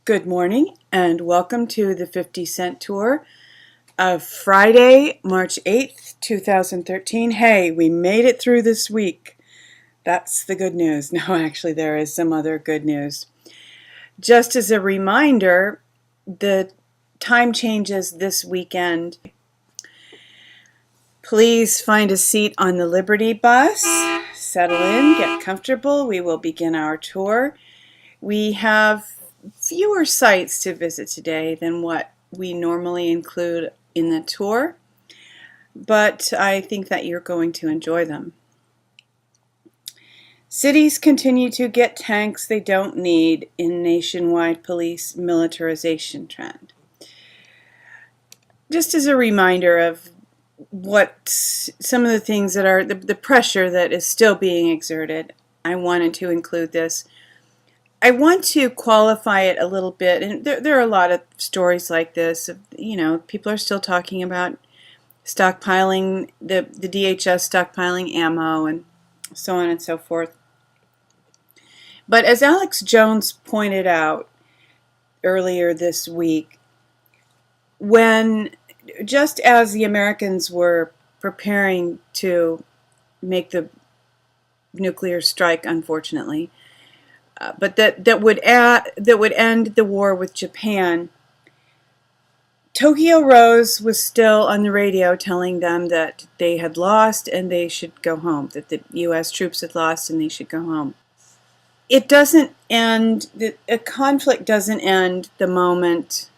Good morning and welcome to the 50 Cent Tour of Friday, March 8th, 2013. Hey, we made it through this week. That's the good news. No, actually, there is some other good news. Just as a reminder, the time changes this weekend. Please find a seat on the Liberty bus. Settle in, get comfortable. We will begin our tour. We have fewer sites to visit today than what we normally include in the tour, but I think that you're going to enjoy them. Cities continue to get tanks they don't need in nationwide police militarization trend. Just as a reminder of what some of the things that are the pressure that is still being exerted, I wanted to include this. I want to qualify it a little bit, and there are a lot of stories like this. You know, people are still talking about stockpiling, the DHS stockpiling ammo and so on and so forth. But as Alex Jones pointed out earlier this week, just as the Americans were preparing to make the nuclear strike, unfortunately, but that would end the war with Japan, Tokyo Rose was still on the radio telling them that they had lost and they should go home, that the U.S. troops had lost and they should go home. It doesn't end, a conflict doesn't end the moment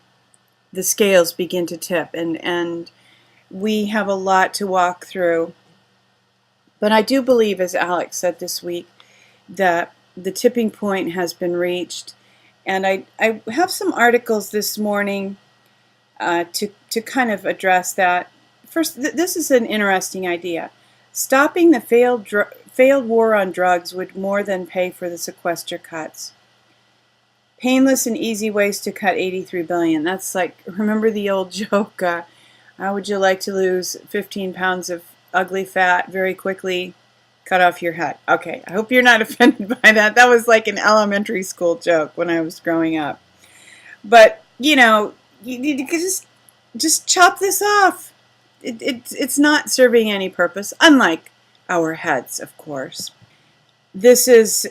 the scales begin to tip, and we have a lot to walk through. But I do believe, as Alex said this week, that the tipping point has been reached, and I have some articles this morning to kind of address that. First, this is an interesting idea. Stopping the failed war on drugs would more than pay for the sequester cuts. Painless and easy ways to cut $83 billion. That's like, remember the old joke, how would you like to lose 15 pounds of ugly fat very quickly? Cut off your head. Okay, I hope you're not offended by that. That was like an elementary school joke when I was growing up. But, you know, you just chop this off. It's not serving any purpose, unlike our heads, of course. This is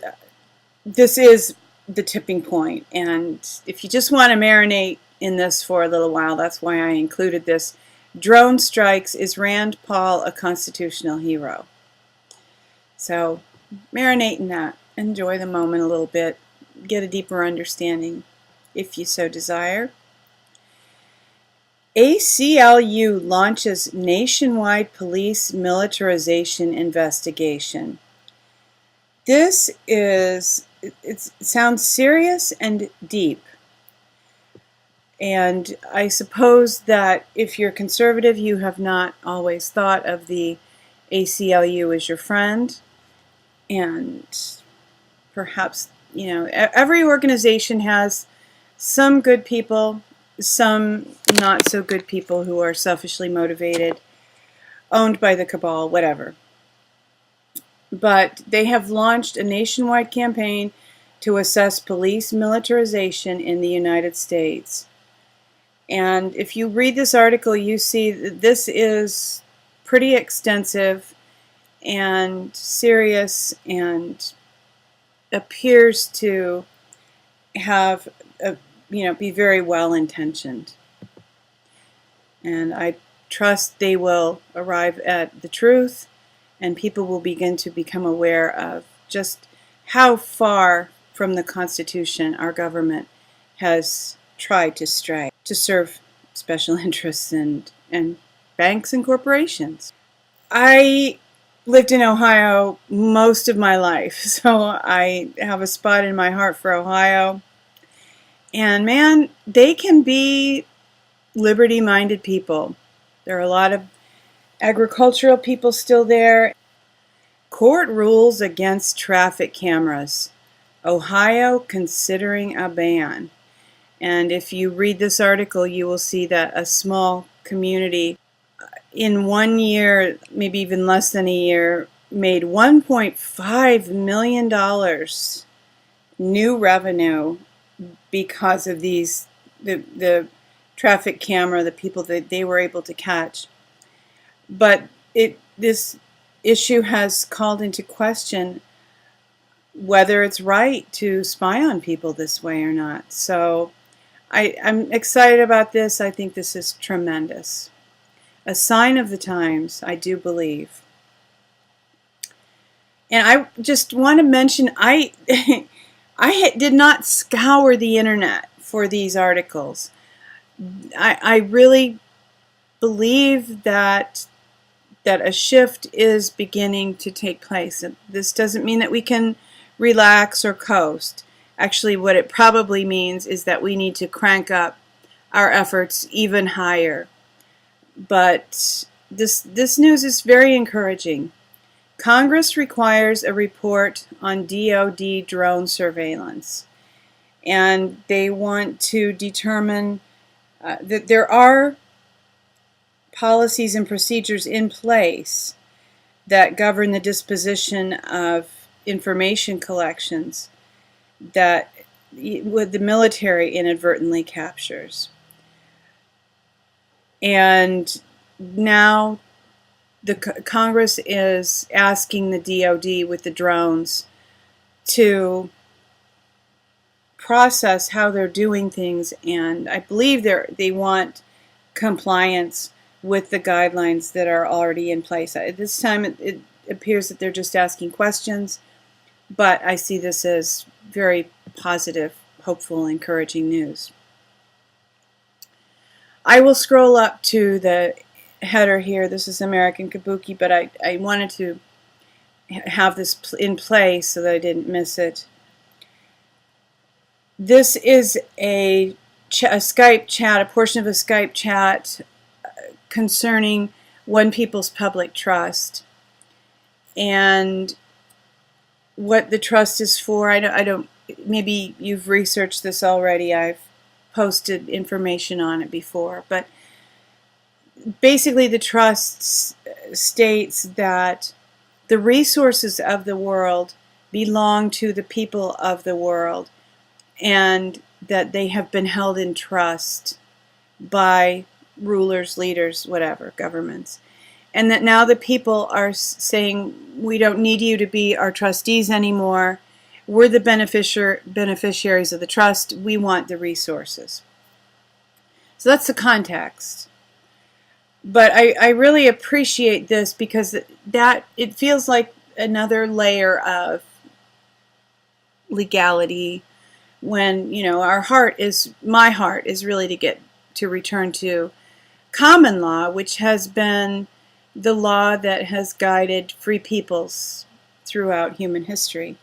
the tipping point, and if you just want to marinate in this for a little while, that's why I included this. Drone strikes, is Rand Paul a constitutional hero? So marinate in that. Enjoy the moment a little bit. Get a deeper understanding if you so desire. ACLU launches nationwide police militarization investigation. This is, it sounds serious and deep. And I suppose that if you're conservative, you have not always thought of the ACLU as your friend. And perhaps, you know, every organization has some good people, some not so good people who are selfishly motivated, owned by the cabal, whatever. But they have launched a nationwide campaign to assess police militarization in the United States. And if you read this article, you see that this is pretty extensive and serious and appears to have be very well intentioned. And I trust they will arrive at the truth, and people will begin to become aware of just how far from the Constitution our government has tried to stray to serve special interests and banks and corporations. I lived in Ohio most of my life, so I have a spot in my heart for Ohio. And man, they can be liberty-minded people. There are a lot of agricultural people still there. Court rules against traffic cameras. Ohio considering a ban. And if you read this article, you will see that a small community in 1 year, maybe even less than a year, made $1.5 million new revenue because of the traffic camera, the people that they were able to catch. But this issue has called into question whether it's right to spy on people this way or not. So I'm excited about this. I think this is tremendous. A sign of the times, I do believe. And I just want to mention, I did not scour the internet for these articles. I really believe that a shift is beginning to take place. This doesn't mean that we can relax or coast. Actually, what it probably means is that we need to crank up our efforts even higher. But this news is very encouraging. Congress requires a report on DoD drone surveillance, and they want to determine that there are policies and procedures in place that govern the disposition of information collections that the military inadvertently captures. And now the Congress is asking the DoD with the drones to process how they're doing things, and I believe they want compliance with the guidelines that are already in place. At this time, it appears that they're just asking questions, but I see this as very positive, hopeful, encouraging news. I will scroll up to the header here. This is American Kabuki, but I wanted to have this in place so that I didn't miss it. This is a Skype chat, a portion of a Skype chat concerning One People's Public Trust and what the trust is for. I don't. Maybe you've researched this already. I've posted information on it before, but basically the trust states that the resources of the world belong to the people of the world, and that they have been held in trust by rulers, leaders, whatever, governments. And that now the people are saying, we don't need you to be our trustees anymore. We're the beneficiaries of the trust. We want the resources. So that's the context. But I really appreciate this because it feels like another layer of legality when, my heart is really to return to common law, which has been the law that has guided free peoples throughout human history.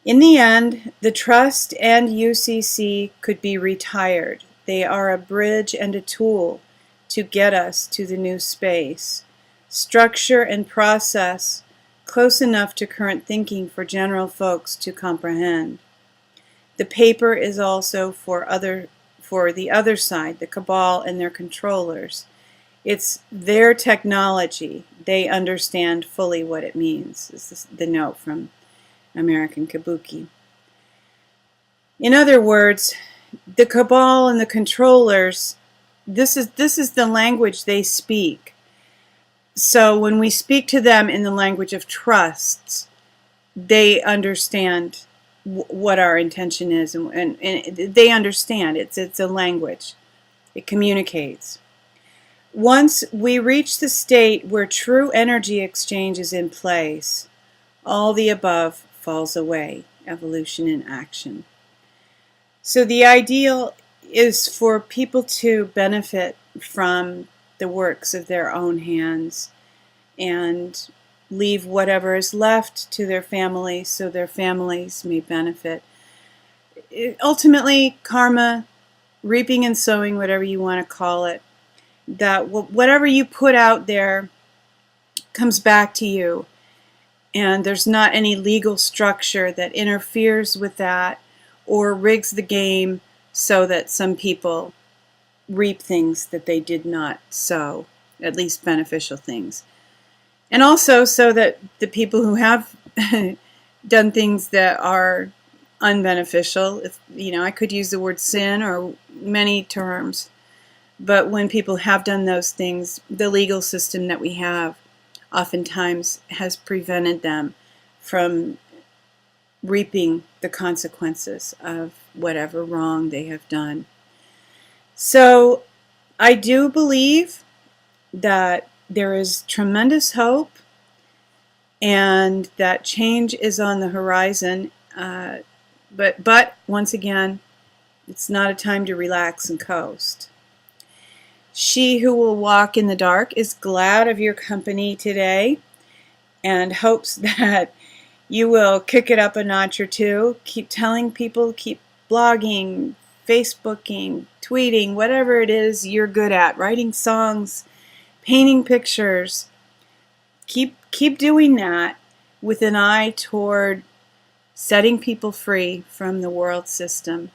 In the end, the trust and UCC could be retired. They are a bridge and a tool to get us to the new space. Structure and process close enough to current thinking for general folks to comprehend. The paper is also for the other side, the cabal and their controllers. It's their technology. They understand fully what it means. This is the note from American Kabuki. In other words, the cabal and the controllers, this is the language they speak. So when we speak to them in the language of trusts, they understand what our intention is, and they understand. It's a language. It communicates. Once we reach the state where true energy exchange is in place, all the above falls away. Evolution in action. So the ideal is for people to benefit from the works of their own hands and leave whatever is left to their families so their families may benefit. Ultimately, karma, reaping and sowing, whatever you want to call it, that whatever you put out there comes back to you, and there's not any legal structure that interferes with that or rigs the game so that some people reap things that they did not sow, at least beneficial things. And also so that the people who have done things that are unbeneficial. If, I could use the word sin or many terms. But when people have done those things, the legal system that we have oftentimes has prevented them from reaping the consequences of whatever wrong they have done. So I do believe that there is tremendous hope and that change is on the horizon. But once again, it's not a time to relax and coast. She who will walk in the dark is glad of your company today and hopes that you will kick it up a notch or two. Keep telling people, keep blogging, Facebooking, tweeting, whatever it is you're good at, writing songs, painting pictures. Keep doing that with an eye toward setting people free from the world system.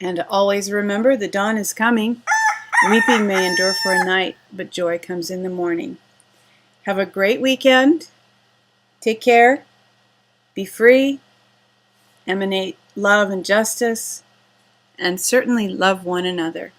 And always remember, the dawn is coming. Weeping may endure for a night, but joy comes in the morning. Have a great weekend. Take care. Be free. Emanate love and justice. And certainly love one another.